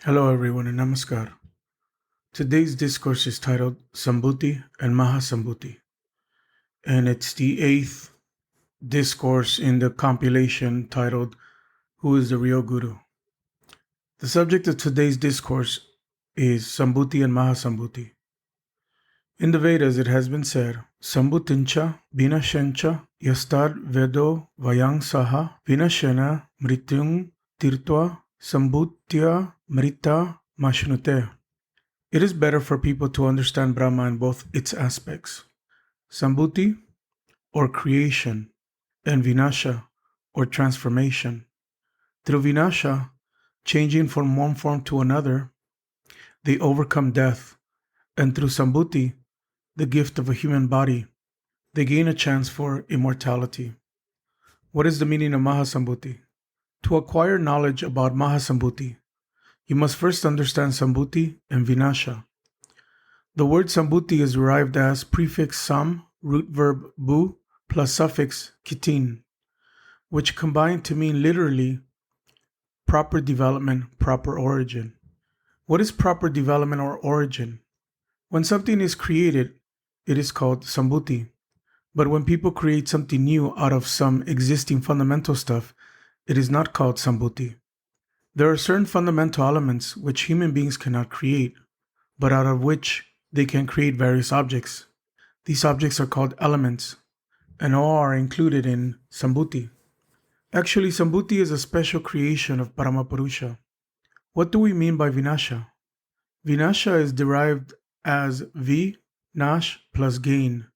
Hello, everyone, and namaskar. Today's discourse is titled Sambhuti and Mahasambhuti, and it's the eighth discourse in the compilation titled Who is the Real Guru? The subject of today's discourse is Sambhuti and Mahasambhuti. In the Vedas, it has been said, Sambhutincha vinashencha yastar vedo vayang saha vinashena mrityung tirtva sambhutya mrita mashnute. It is better for people to understand Brahma in both its aspects, Sambhuti, or creation, and Vinasha, or transformation. Through Vinasha, changing from one form to another, they overcome death, and through Sambhuti, the gift of a human body, they gain a chance for immortality. What is the meaning of Mahasambhuti? To acquire knowledge about Mahasambhuti, you must first understand Sambhuti and Vinasha. The word Sambhuti is derived as prefix sam, root verb bu, plus suffix kitin, which combine to mean literally proper development, proper origin. What is proper development or origin? When something is created, it is called Sambhuti. But when people create something new out of some existing fundamental stuff, it is not called Sambhuti. There are certain fundamental elements which human beings cannot create, but out of which they can create various objects. These objects are called elements, and all are included in Sambhuti. Actually, Sambhuti is a special creation of Paramapurusha. What do we mean by Vinasha? Vinasha is derived as Vi, Nash plus gain.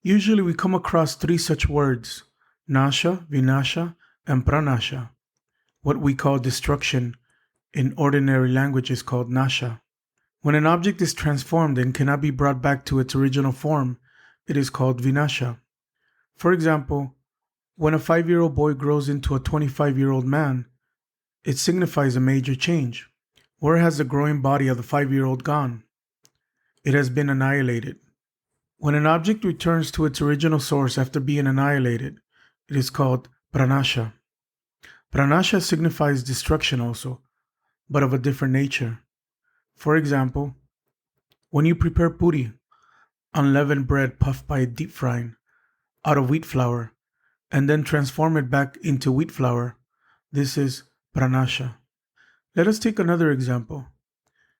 Usually we come across three such words, Nasha, Vinasha, and Pranasha. What we call destruction in ordinary language is called Nasha. When an object is transformed and cannot be brought back to its original form, it is called Vinasha. For example, when a 5-year-old boy grows into a 25-year-old man, it signifies a major change. Where has the growing body of the 5-year-old gone? It has been annihilated. When an object returns to its original source after being annihilated, it is called Pranasha. Pranasha signifies destruction also, but of a different nature. For example, when you prepare puri, unleavened bread puffed by deep frying, out of wheat flour, and then transform it back into wheat flour, this is Pranasha. Let us take another example.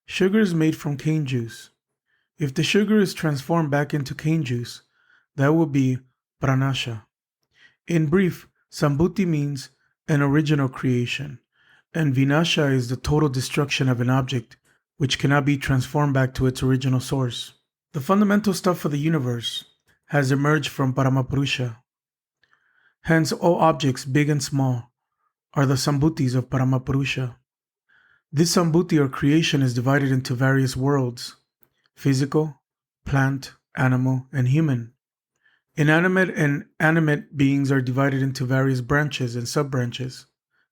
Sugar is made from cane juice. If the sugar is transformed back into cane juice, that will be Pranasha. In brief, Sambhuti means an original creation, and Vinasha is the total destruction of an object which cannot be transformed back to its original source. The fundamental stuff of the universe has emerged from Paramapurusha. Hence, all objects, big and small, are the Sambhutis of Paramapurusha. This Sambhuti or creation is divided into various worlds: physical, plant, animal, and human. Inanimate and animate beings are divided into various branches and sub-branches,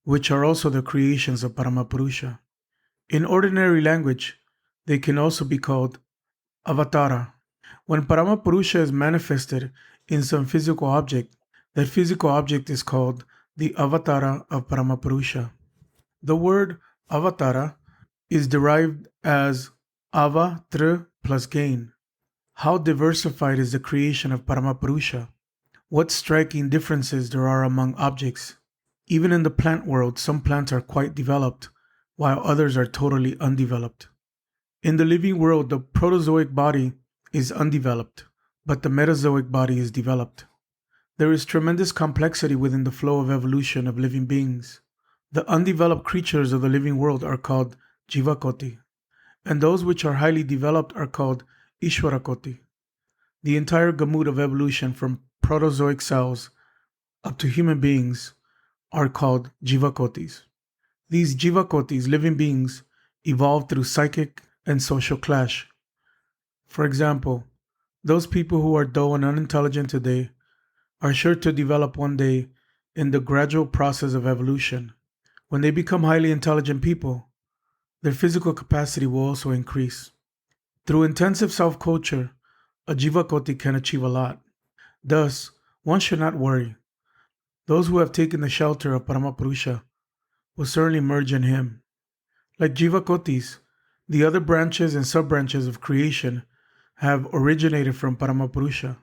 which are also the creations of Paramapurusha. In ordinary language, they can also be called avatara. When Paramapurusha is manifested in some physical object, that physical object is called the avatara of Paramapurusha. The word avatara is derived as ava, tr plus gain. How diversified is the creation of Paramapurusha? What striking differences there are among objects. Even in the plant world, some plants are quite developed, while others are totally undeveloped. In the living world, the protozoic body is undeveloped, but the Metazoic body is developed. There is tremendous complexity within the flow of evolution of living beings. The undeveloped creatures of the living world are called Jivakoti, and those which are highly developed are called Ishwarakoti. The entire gamut of evolution from protozoic cells up to human beings are called Jivakotis. These Jivakotis, living beings, evolve through psychic and social clash. For example, those people who are dull and unintelligent today are sure to develop one day in the gradual process of evolution. When they become highly intelligent people, their physical capacity will also increase. Through intensive self-culture, a Jivakoti can achieve a lot. Thus, one should not worry. Those who have taken the shelter of Paramapurusha will certainly merge in him. Like Jivakotis, the other branches and sub-branches of creation have originated from Paramapurusha.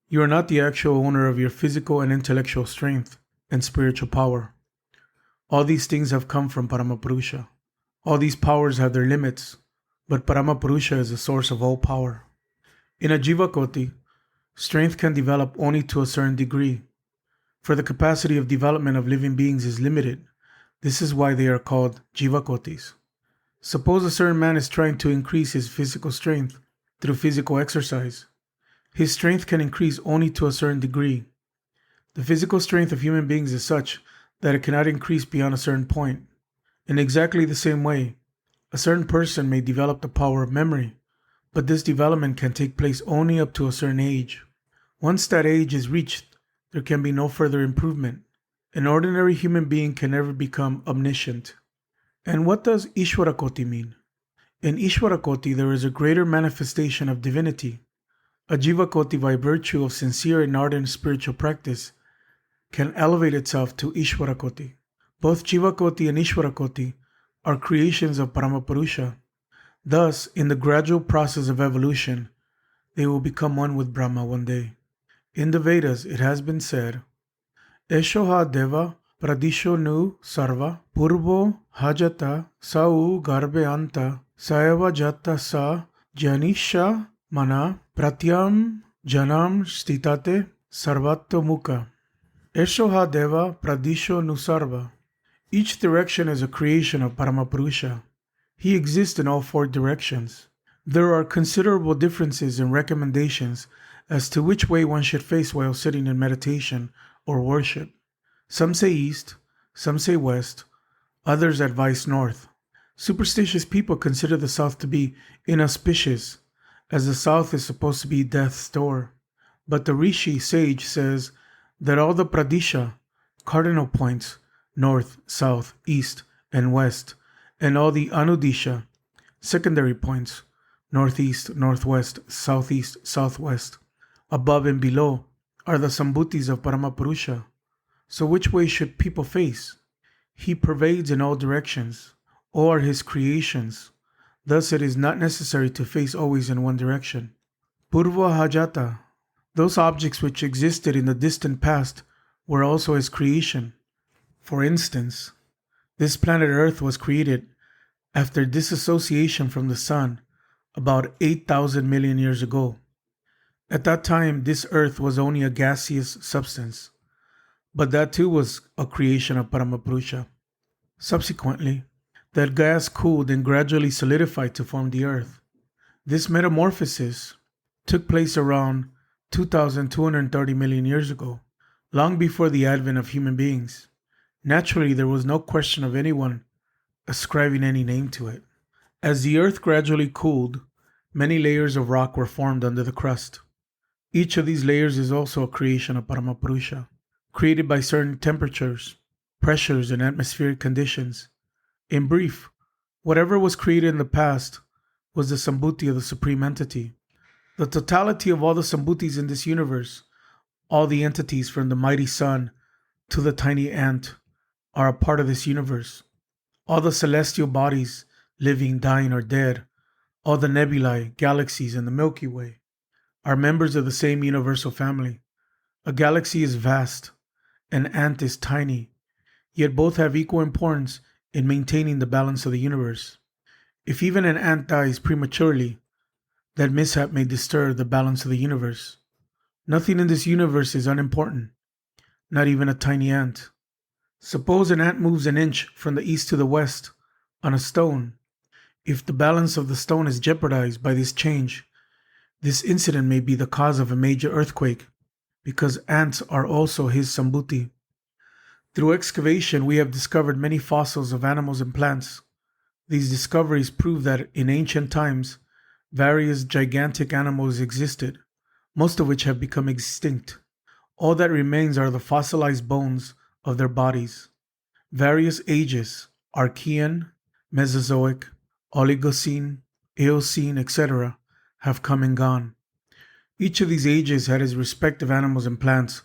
You are not the actual owner of your physical and intellectual strength and spiritual power. All these things have come from Paramapurusha. All these powers have their limits, but Paramapurusha is the source of all power. In a Jivakoti, strength can develop only to a certain degree, for the capacity of development of living beings is limited. This is why they are called Jivakotis. Suppose a certain man is trying to increase his physical strength through physical exercise. His strength can increase only to a certain degree. The physical strength of human beings is such that it cannot increase beyond a certain point. In exactly the same way, a certain person may develop the power of memory, but this development can take place only up to a certain age. Once that age is reached, there can be no further improvement. An ordinary human being can never become omniscient. And what does Ishwarakoti mean? In Ishwarakoti, there is a greater manifestation of divinity. A Jivakoti, by virtue of sincere and ardent spiritual practice, can elevate itself to Ishwarakoti. Both Jivakoti and Ishwarakoti are creations of Paramapurusha. Thus, in the gradual process of evolution, they will become one with Brahma one day. In the Vedas, it has been said, Eshoha Deva Pradisho Nu Sarva Purvo Hajata Sau Garbe Anta Saeva Jata Sa Janisha Mana Pratyam Janam Stitate Sarvato Mukha. Eshoha Deva Pradisho Nu Sarva. Each direction is a creation of Paramapurusha. He exists in all four directions. There are considerable differences in recommendations as to which way one should face while sitting in meditation or worship. Some say east, some say west, others advise north. Superstitious people consider the south to be inauspicious, as the south is supposed to be death's door. But the Rishi sage says that all the Pradisha, cardinal points, north, south, east, and west, and all the Anudisha, secondary points, northeast, northwest, southeast, southwest, above and below, are the Sambhutis of Paramapurusha. So which way should people face? He pervades in all directions. All are his creations. Thus it is not necessary to face always in one direction. Purva Hajata. Those objects which existed in the distant past were also his creation. For instance, this planet Earth was created after dissociation from the Sun about 8,000 million years ago. At that time, this Earth was only a gaseous substance, but that too was a creation of Paramapurusha. Subsequently, that gas cooled and gradually solidified to form the Earth. This metamorphosis took place around 2,230 million years ago, long before the advent of human beings. Naturally, there was no question of anyone ascribing any name to it. As the Earth gradually cooled, many layers of rock were formed under the crust. Each of these layers is also a creation of Paramapurusha, created by certain temperatures, pressures, and atmospheric conditions. In brief, whatever was created in the past was the Sambhuti of the Supreme Entity. The totality of all the Sambhutis in this universe, all the entities from the mighty sun to the tiny ant, are a part of this universe. All the celestial bodies, living, dying, or dead, all the nebulae, galaxies, and the Milky Way, are members of the same universal family. A galaxy is vast, an ant is tiny, yet both have equal importance in maintaining the balance of the universe. If even an ant dies prematurely, that mishap may disturb the balance of the universe. Nothing in this universe is unimportant, not even a tiny ant. Suppose an ant moves an inch from the east to the west on a stone. If the balance of the stone is jeopardized by this change, this incident may be the cause of a major earthquake, because ants are also his Sambhuti. Through excavation, we have discovered many fossils of animals and plants. These discoveries prove that in ancient times, various gigantic animals existed, most of which have become extinct. All that remains are the fossilized bones of their bodies. Various ages, Archean, Mesozoic, Oligocene, Eocene, etc., have come and gone. Each of these ages had its respective animals and plants,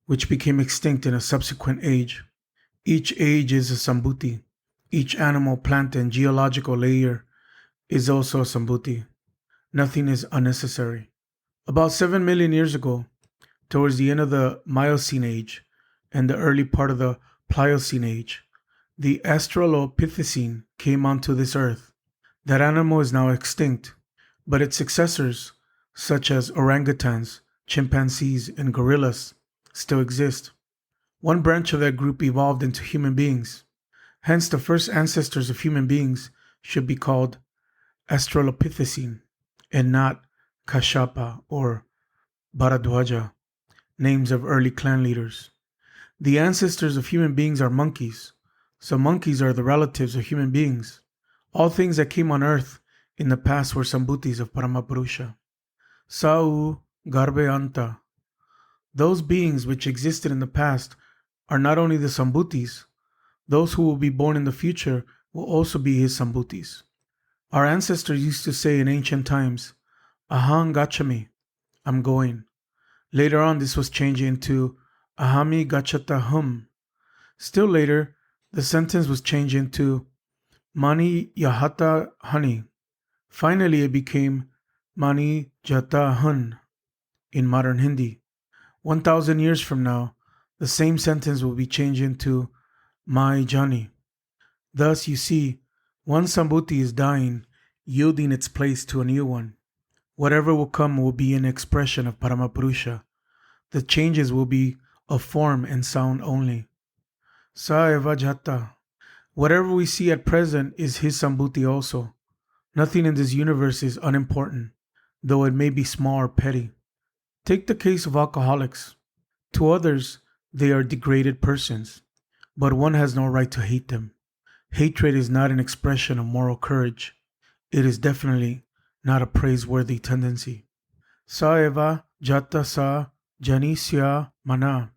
which became extinct in a subsequent age. Each age is a Sambhuti. Each animal, plant, and geological layer is also a Sambhuti. Nothing is unnecessary. About 7 million years ago, towards the end of the Miocene age and the early part of the Pliocene age, the Australopithecine came onto this earth. That animal is now extinct, but its successors, such as orangutans, chimpanzees, and gorillas, still exist. One branch of that group evolved into human beings. Hence, the first ancestors of human beings should be called Australopithecine and not Kashyapa or Bharadwaja, names of early clan leaders. The ancestors of human beings are monkeys, so monkeys are the relatives of human beings. All things that came on earth in the past were Sambhutis of Paramapurusha. Sau Garbe Anta. Those beings which existed in the past are not only the Sambhutis, those who will be born in the future will also be his Sambhutis. Our ancestors used to say in ancient times, Aham Gachami, I'm going. Later on, this was changed into Ahami Gachata Hum. Still later, the sentence was changed into Mani Yahata Hani. Finally, it became Mani Jata Hun in modern Hindi. 1,000 years from now, the same sentence will be changed into Mai Jani. Thus, you see, one Sambhuti is dying, yielding its place to a new one. Whatever will come will be an expression of Paramapurusha. The changes will be of form and sound only. Sa eva jata. Whatever we see at present is his Sambhuti also. Nothing in this universe is unimportant, though it may be small or petty. Take the case of alcoholics. To others, they are degraded persons, but one has no right to hate them. Hatred is not an expression of moral courage. It is definitely not a praiseworthy tendency. Sa eva jata sa janisya mana.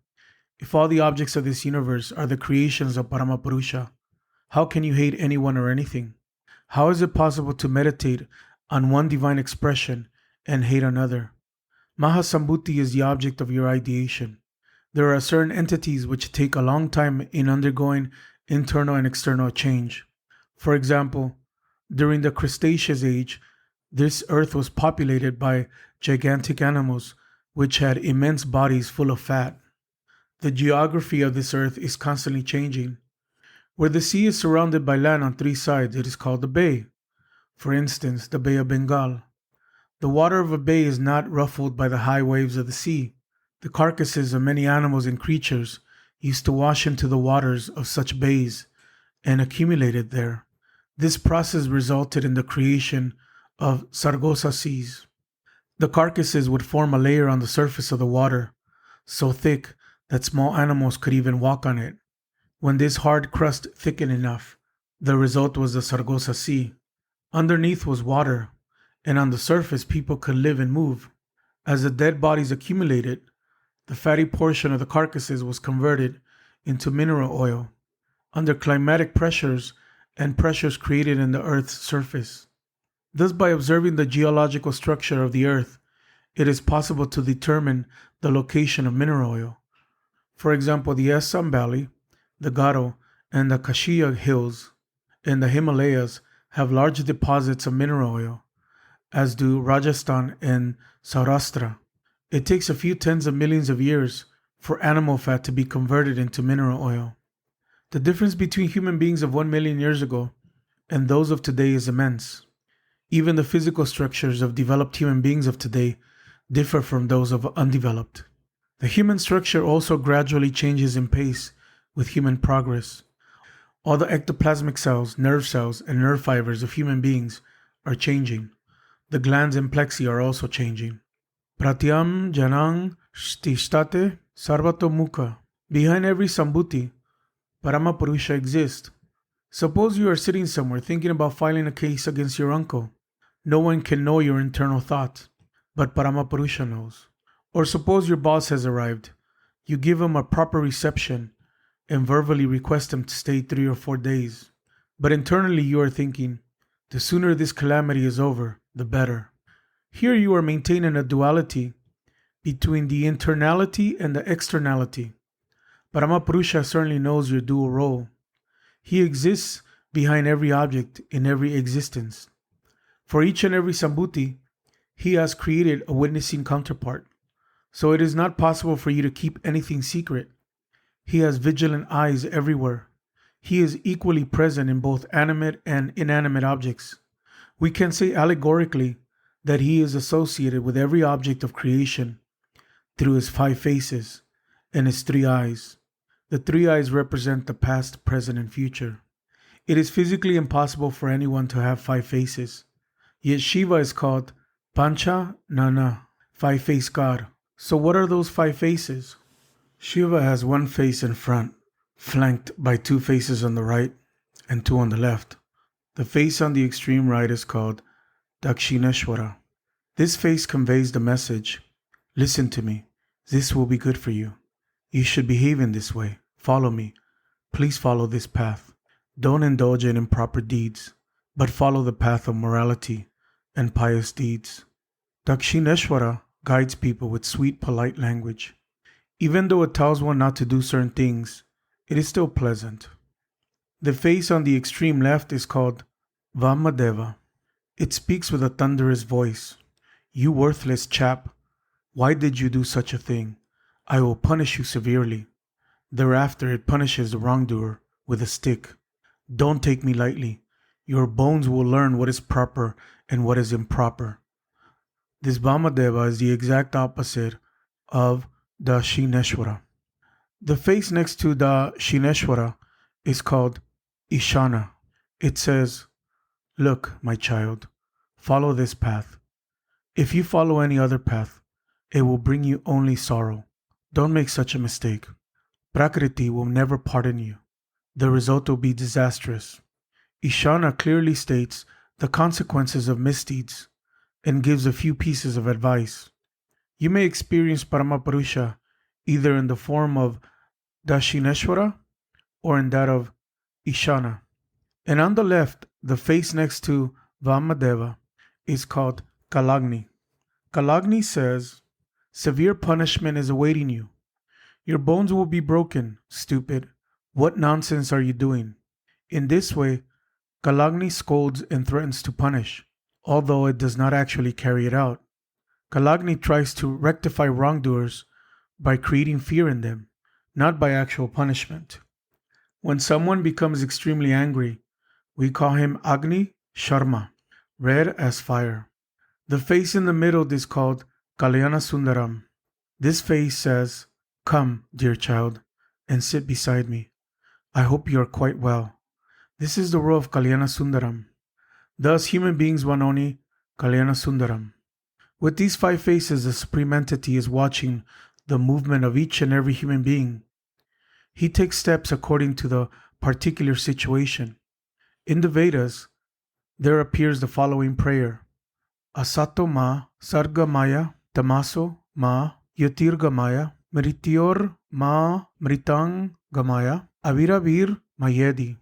If all the objects of this universe are the creations of Paramapurusha, how can you hate anyone or anything? How is it possible to meditate on one divine expression and hate another? Mahasambhuti is the object of your ideation. There are certain entities which take a long time in undergoing internal and external change. For example, during the Cretaceous age, this earth was populated by gigantic animals which had immense bodies full of fat. The geography of this earth is constantly changing. Where the sea is surrounded by land on 3 sides, it is called a bay. For instance, the Bay of Bengal. The water of a bay is not ruffled by the high waves of the sea. The carcasses of many animals and creatures used to wash into the waters of such bays and accumulated there. This process resulted in the creation of Sargosa seas. The carcasses would form a layer on the surface of the water, so thick that small animals could even walk on it. When this hard crust thickened enough, the result was the Sargosa Sea. Underneath was water, and on the surface people could live and move. As the dead bodies accumulated, the fatty portion of the carcasses was converted into mineral oil under climatic pressures and pressures created in the Earth's surface. Thus, by observing the geological structure of the Earth, it is possible to determine the location of mineral oil. For example, the Assam Valley, the Garo, and the Kashiya Hills in the Himalayas have large deposits of mineral oil, as do Rajasthan and Saurashtra. It takes a few tens of millions of years for animal fat to be converted into mineral oil. The difference between human beings of 1 million years ago and those of today is immense. Even the physical structures of developed human beings of today differ from those of undeveloped. The human structure also gradually changes in pace with human progress. All the ectoplasmic cells, nerve cells, and nerve fibers of human beings are changing. The glands and plexi are also changing. Pratyam janang shtishtate sarvato mukha. Behind every Sambhuti, Paramapurusha exists. Suppose you are sitting somewhere thinking about filing a case against your uncle. No one can know your internal thoughts, but Paramapurusha knows. Or suppose your boss has arrived. You give him a proper reception and verbally request him to stay 3 or 4 days. But internally you are thinking, the sooner this calamity is over, the better. Here you are maintaining a duality between the internality and the externality. Paramapurusha certainly knows your dual role. He exists behind every object in every existence. For each and every Sambhuti, he has created a witnessing counterpart. So it is not possible for you to keep anything secret. He has vigilant eyes everywhere. He is equally present in both animate and inanimate objects. We can say allegorically that he is associated with every object of creation through his 5 faces and his 3 eyes. The 3 eyes represent the past, present, and future. It is physically impossible for anyone to have 5 faces. Yet Shiva is called Pancha Nana, 5-faced God. So what are those 5 faces? Shiva has 1 face in front, flanked by 2 faces on the right and 2 on the left. The face on the extreme right is called Dakshineshwara. This face conveys the message, listen to me, this will be good for you. You should behave in this way. Follow me. Please follow this path. Don't indulge in improper deeds, but follow the path of morality and pious deeds. Dakshineshwara guides people with sweet, polite language. Even though it tells one not to do certain things, it is still pleasant. The face on the extreme left is called Vamadeva. It speaks with a thunderous voice. You worthless chap, why did you do such a thing? I will punish you severely. Thereafter it punishes the wrongdoer with a stick. Don't take me lightly. Your bones will learn what is proper and what is improper. This Vamadeva is the exact opposite of Dakshineshwara. The face next to Dakshineshwara is called Ishana. It says, look, my child, follow this path. If you follow any other path, it will bring you only sorrow. Don't make such a mistake. Prakriti will never pardon you. The result will be disastrous. Ishana clearly states the consequences of misdeeds and gives a few pieces of advice. You may experience Paramapurusha either in the form of Dakshineshwara or in that of Ishana. And on the left, the face next to Vamadeva is called Kalagni. Kalagni says, severe punishment is awaiting you. Your bones will be broken, stupid. What nonsense are you doing? In this way, Kalagni scolds and threatens to punish, although it does not actually carry it out. Kalagni tries to rectify wrongdoers by creating fear in them, not by actual punishment. When someone becomes extremely angry, we call him Agni Sharma, red as fire. The face in the middle is called Kalyana Sundaram. This face says, come, dear child, and sit beside me. I hope you are quite well. This is the role of Kalyana Sundaram. Thus, human beings want only Kalyana Sundaram. With these 5 faces, the Supreme Entity is watching the movement of each and every human being. He takes steps according to the particular situation. In the Vedas, there appears the following prayer. Asato ma sargamaya tamaso ma yotirgamaya mrityor ma mritang gamaya aviravir mayedi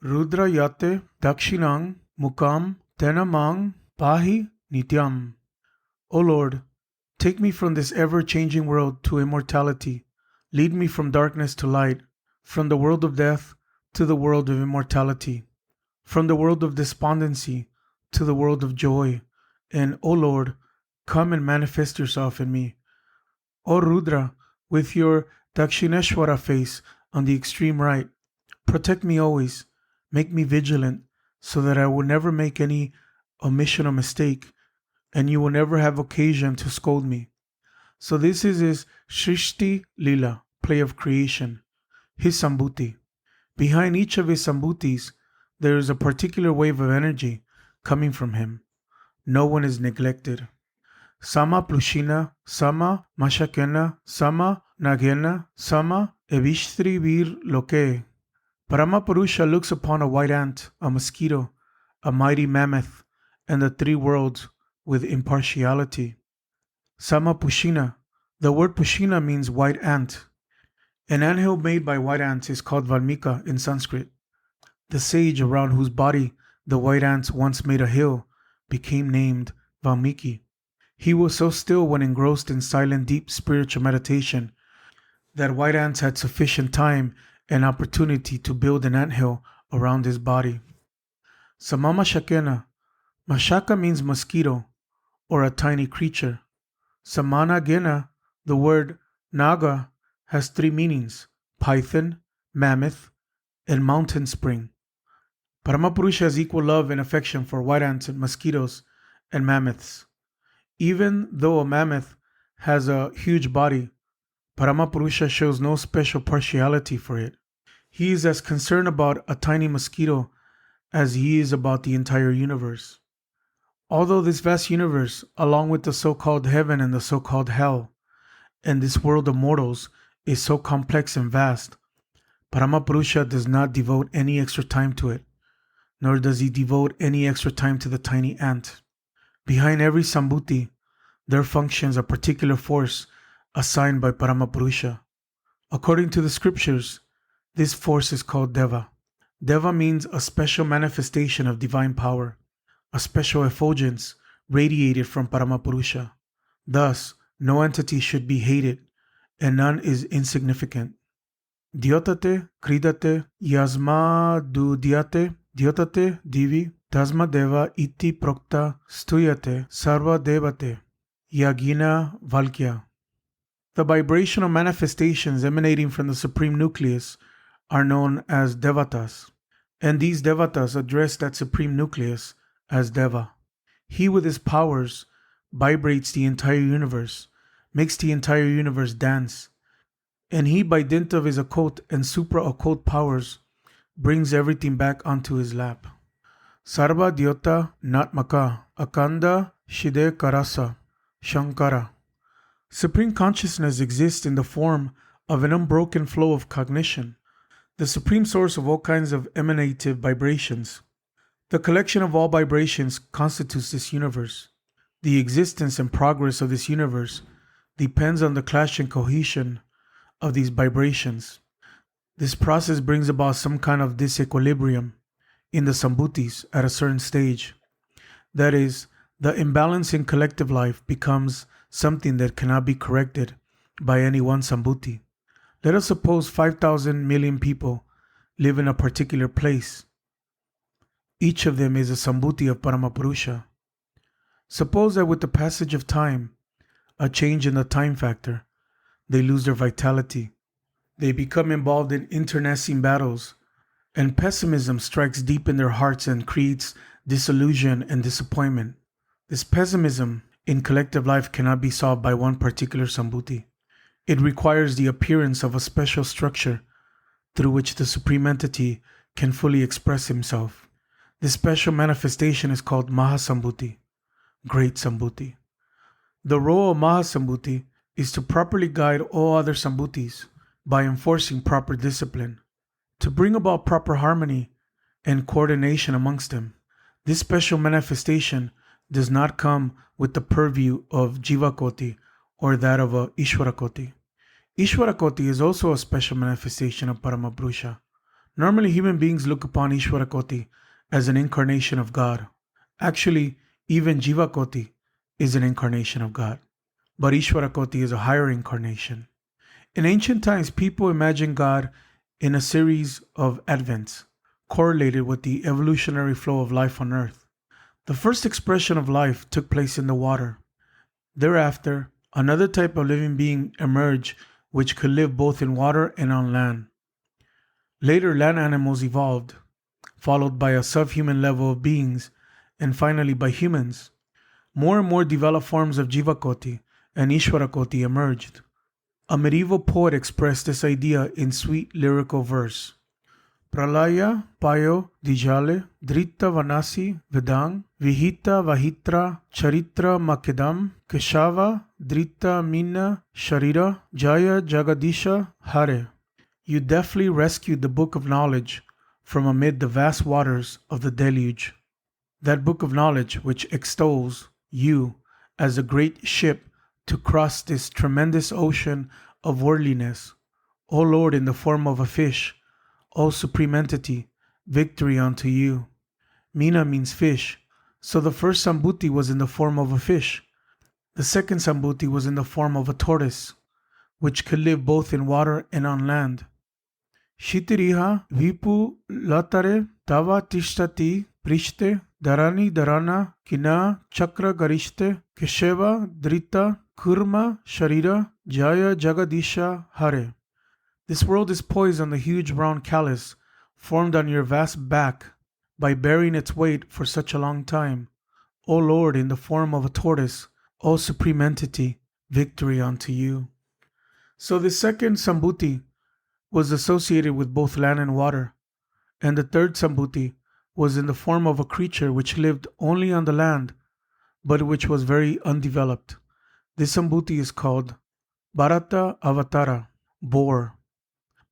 rudra yate dakshinang mukam tenamang pahi nityam. O Lord, take me from this ever-changing world to immortality. Lead me from darkness to light, from the world of death to the world of immortality, from the world of despondency to the world of joy. And, O Lord, come and manifest yourself in me. O Rudra, with your Dakshineshwara face on the extreme right, protect me always, make me vigilant, so that I will never make any omission or mistake, and you will never have occasion to scold me. So this is his Shrishti Lila, play of creation, his Sambhuti. Behind each of his Sambhutis, there is a particular wave of energy coming from him. No one is neglected. Sama Plushina, Sama Mashakena, Sama Nagena, Sama Evishri Vir Loke. Paramapurusha looks upon a white ant, a mosquito, a mighty mammoth, and the 3 worlds with impartiality. Sama Pushina. The word Pushina means white ant. An anthill made by white ants is called Valmika in Sanskrit. The sage around whose body the white ants once made a hill became named Valmiki. He was so still when engrossed in silent, deep spiritual meditation that white ants had sufficient time and opportunity to build an anthill around his body. Samama Shakena. Mashaka means mosquito or a tiny creature. Samana Gena, the word Naga, has three meanings: python, mammoth, and mountain spring. Paramapurusha has equal love and affection for white ants and mosquitoes and mammoths. Even though a mammoth has a huge body, Paramapurusha shows no special partiality for it. He is as concerned about a tiny mosquito as he is about the entire universe. Although this vast universe, along with the so-called heaven and the so-called hell, and this world of mortals, is so complex and vast, Paramapurusha does not devote any extra time to it, nor does he devote any extra time to the tiny ant. Behind every Sambhuti, there functions a particular force assigned by Paramapurusha. According to the scriptures, this force is called Deva. Deva means a special manifestation of divine power, a special effulgence radiated from Paramapurusha. Thus, no entity should be hated, and none is insignificant. Dyotate, kridate, yasma dudyate, dyotate divi, tasma deva iti prokta stuyate sarva devate, yagina valkya. The vibrational manifestations emanating from the supreme nucleus are known as devatas, and these devatas address that supreme nucleus as Deva. He with his powers vibrates the entire universe, makes the entire universe dance, and he by dint of his occult and supra-occult powers brings everything back onto his lap. Sarva Dyota Natmaka Akanda Shide Karasa Shankara. Supreme consciousness exists in the form of an unbroken flow of cognition, the supreme source of all kinds of emanative vibrations. The collection of all vibrations constitutes this universe. The existence and progress of this universe depends on the clash and cohesion of these vibrations. This process brings about some kind of disequilibrium in the Sambhutis at a certain stage. That is, the imbalance in collective life becomes something that cannot be corrected by any one Sambhuti. Let us suppose 5,000 million people live in a particular place. Each of them is a Sambhuti of Paramapurusha. Suppose that with the passage of time, a change in the time factor, they lose their vitality. They become involved in internecine battles, and pessimism strikes deep in their hearts and creates disillusion and disappointment. This pessimism in collective life cannot be solved by one particular Sambhuti. It requires the appearance of a special structure through which the Supreme Entity can fully express himself. This special manifestation is called Mahasambhuti, Great Sambhuti. The role of Mahasambhuti is to properly guide all other Sambhutis by enforcing proper discipline, to bring about proper harmony and coordination amongst them. This special manifestation does not come with the purview of Jivakoti or that of a Ishwarakoti. Ishwarakoti is also a special manifestation of Paramapurusha. Normally, human beings look upon Ishwarakoti as an incarnation of God. Actually, even Jivakoti is an incarnation of God, but Ishwarakoti is a higher incarnation. In ancient times, people imagined God in a series of advents, correlated with the evolutionary flow of life on earth. The first expression of life took place in the water. Thereafter, another type of living being emerged which could live both in water and on land. Later, land animals evolved, followed by a subhuman level of beings, and finally by humans. More and more developed forms of Jivakoti and Ishwarakoti emerged. A medieval poet expressed this idea in sweet lyrical verse. Pralaya payo dijale dritta vanasi vedang vihita vahitra charitra makedam keshava dritta mina sharira jaya jagadisha hare. You deftly rescued the book of knowledge from amid the vast waters of the deluge. That book of knowledge which extols you as a great ship to cross this tremendous ocean of worldliness. O Lord, in the form of a fish, O Supreme Entity, victory unto you. Mina means fish, so the first Sambhuti was in the form of a fish. The second Sambhuti was in the form of a tortoise, which could live both in water and on land. Shitiriha vipu latare tava tishtati Prishte, Dharani Dharana, Kina, Chakra Garishte, Kesheva, Drita, Kurma, Sharira, Jaya Jagadisha, Hare. This world is poised on the huge brown callus formed on your vast back by bearing its weight for such a long time. O Lord, in the form of a tortoise, O Supreme Entity, victory unto you. So the second Sambhuti was associated with both land and water, and the third Sambhuti was in the form of a creature which lived only on the land, but which was very undeveloped. This Sambhuti is called Bharata Avatara, boar.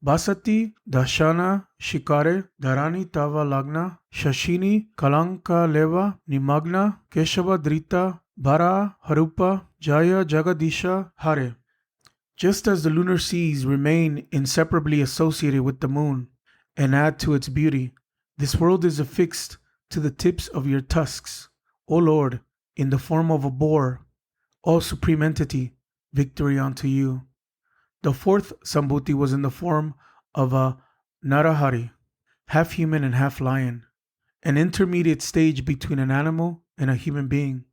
Basati Dashana Shikare Dharani Tava Lagna Shashini Kalanka Leva Nimagna Keshava Drita Bara Harupa Jaya Jagadisha Hare. Just as the lunar seas remain inseparably associated with the moon and add to its beauty, this world is affixed to the tips of your tusks, O Lord, in the form of a boar. O Supreme Entity, victory unto you. The fourth Sambhuti was in the form of a Narahari, half human and half lion, an intermediate stage between an animal and a human being.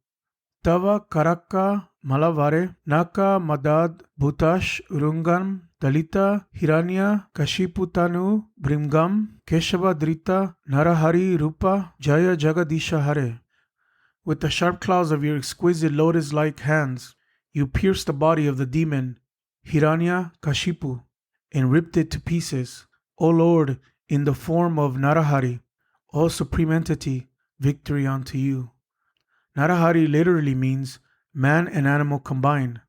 Tava Karaka Malavare Naka Madad Bhutash Urungam Dalita Hiranya Kashiputanu Brimgam Keshava Drita Narahari Rupa Jaya Jagadisha Hare. With the sharp claws of your exquisite lotus-like hands, you pierced the body of the demon Hiranya Kashipu and ripped it to pieces. O Lord, in the form of Narahari, O Supreme Entity, victory unto you. Narahari literally means man and animal combined.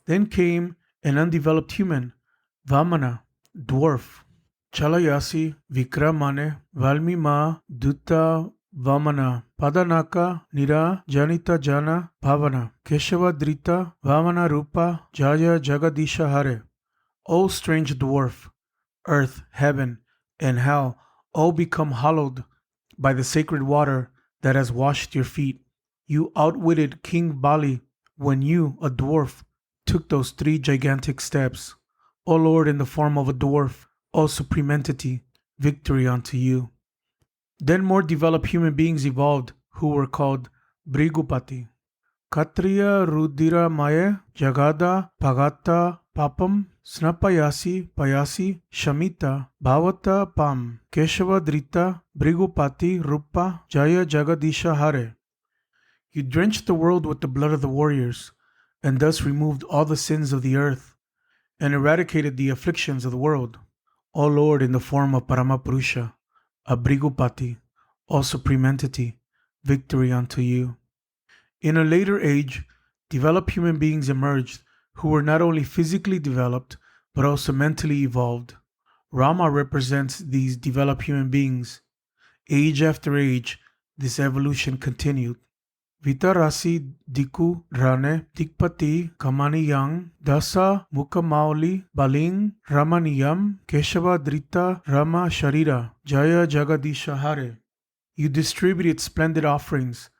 Then came an undeveloped human, Vamana, dwarf. Chalayasi Vikramane Valmi Ma Dutta Vamana Padanaka Nira Janita Jana Bhavana Keshava Drita Vamana Rupa Jaya Jagadisha Hare. O strange dwarf, earth, heaven, and hell all become hallowed by the sacred water that has washed your feet. You outwitted King Bali when you, a dwarf, took those 3 gigantic steps. O Lord, in the form of a dwarf, O Supreme Entity, victory unto you. Then more developed human beings evolved who were called Brigupati. Katriya Rudira Maya Jagada Pagata Papam Snapayasi Payasi Shamita Bhavata Pam Keshava Drita Brigupati Rupa Jaya Jagadisha Hare. You drenched the world with the blood of the warriors, and thus removed all the sins of the earth, and eradicated the afflictions of the world. O Lord, in the form of Paramapurusha, a Brigupati, O Supreme Entity, victory unto you. In a later age, developed human beings emerged who were not only physically developed, but also mentally evolved. Rama represents these developed human beings. Age after age, this evolution continued. Vitarasi Diku Rane Dikpati Kamaniyang Dasa Mukamauli Baling Ramaniyam Keshava Drita Rama Sharira Jaya Jagadisha Hare. You distributed splendid offerings,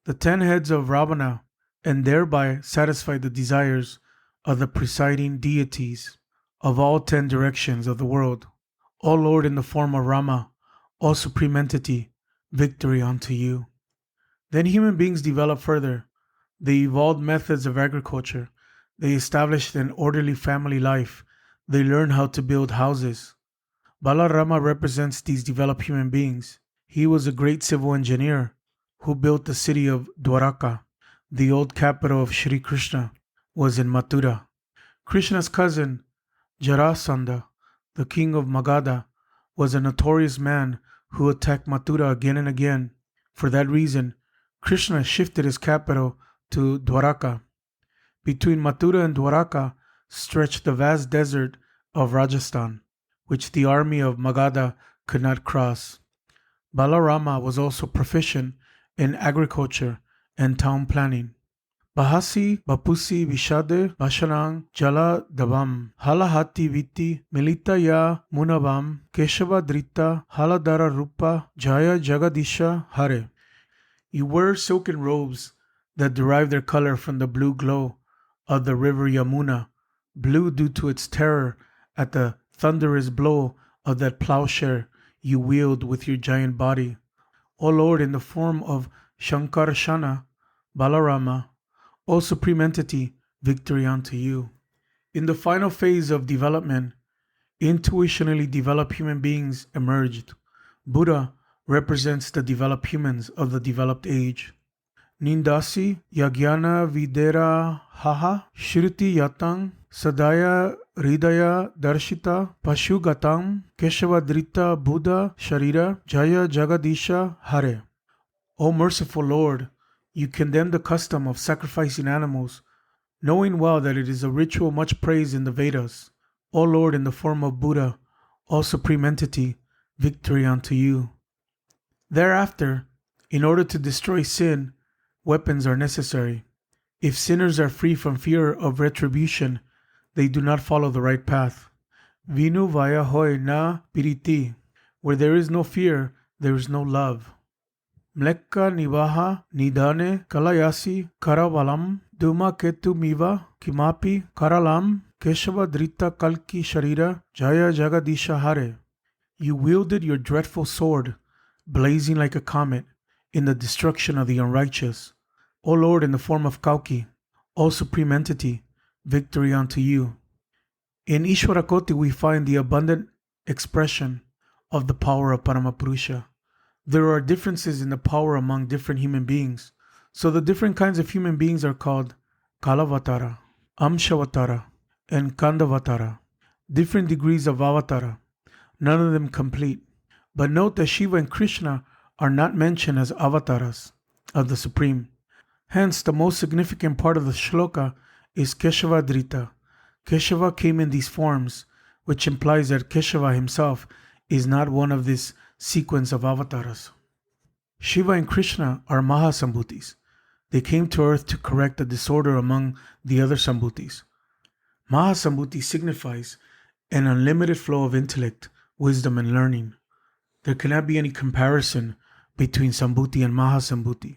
the 10 heads of Ravana, and thereby satisfied the desires of the presiding deities of all 10 directions of the world. O Lord, in the form of Rama, O Supreme Entity, victory unto you. Then human beings developed further. They evolved methods of agriculture. They established an orderly family life. They learned how to build houses. Balarama represents these developed human beings. He was a great civil engineer who built the city of Dwaraka. The old capital of Sri Krishna was in Mathura. Krishna's cousin, Jarasandha, the king of Magadha, was a notorious man who attacked Mathura again and again. For that reason, Krishna shifted his capital to Dwaraka. Between Mathura and Dwaraka stretched the vast desert of Rajasthan, which the army of Magadha could not cross. Balarama was also proficient in agriculture and town planning. Bahasi Bapusi Vishade Bashanang Jala Davam Halahati Viti Milita Ya Munavam Keshava Drita Haladara Rupa Jaya Jagadisha Hare. You wear silken robes that derive their color from the blue glow of the river Yamuna, blue due to its terror at the thunderous blow of that plowshare you wield with your giant body. O Lord, in the form of Shankarshana, Balarama, O Supreme Entity, victory unto you. In the final phase of development, intuitionally developed human beings emerged. Buddha represents the developed humans of the developed age. Nindasi Yagyana Videra Haha Shruti Yatang Sadaya Hridaya Darshita Pashugatam Keshavadrita Buddha Sharira Jaya Jagadisha Hare. O merciful Lord, you condemn the custom of sacrificing animals, knowing well that it is a ritual much praised in the Vedas. O Lord, in the form of Buddha, O Supreme Entity, victory unto you. Thereafter, in order to destroy sin, weapons are necessary. If sinners are free from fear of retribution, they do not follow the right path. Vinu vaya hoy na piriti. Where there is no fear, there is no love. Mlekka nivaha nidane kalayasi karavalam duma ketu miva kimapi karalam keshava drita kalki sharira jaya jagadisha hare. You wielded your dreadful sword, blazing like a comet, in the destruction of the unrighteous. O Lord, in the form of Kalki, O Supreme Entity, victory unto you. In Ishwarakoti we find the abundant expression of the power of Paramapurusha. There are differences in the power among different human beings, so the different kinds of human beings are called Kalavatara, Amshavatara, and Kandavatara. Different degrees of Avatara, none of them complete. But note that Shiva and Krishna are not mentioned as avatars of the Supreme. Hence, the most significant part of the shloka is Keshava-drita. Keshava came in these forms, which implies that Keshava himself is not one of this sequence of avatars. Shiva and Krishna are Mahasambhutis. They came to earth to correct the disorder among the other Sambhutis. Mahasambhuti signifies an unlimited flow of intellect, wisdom, and learning. There cannot be any comparison between Sambhuti and Mahasambhuti.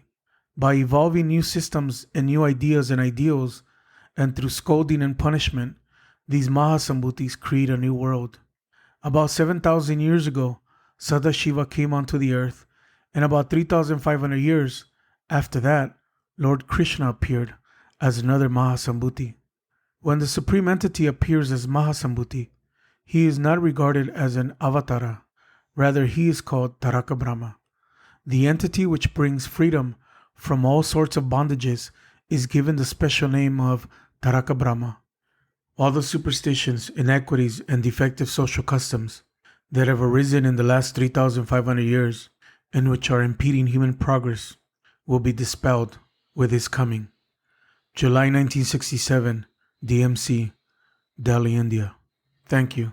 By evolving new systems and new ideas and ideals, and through scolding and punishment, these Mahasambhutis create a new world. About 7,000 years ago, Sadashiva came onto the earth, and about 3,500 years after that, Lord Krishna appeared as another Mahasambhuti. When the Supreme Entity appears as Mahasambhuti, he is not regarded as an avatara. Rather, he is called Taraka Brahma. The entity which brings freedom from all sorts of bondages is given the special name of Taraka Brahma. All the superstitions, inequities, and defective social customs that have arisen in the last 3,500 years and which are impeding human progress will be dispelled with his coming. July 1967, DMC, Delhi, India. Thank you.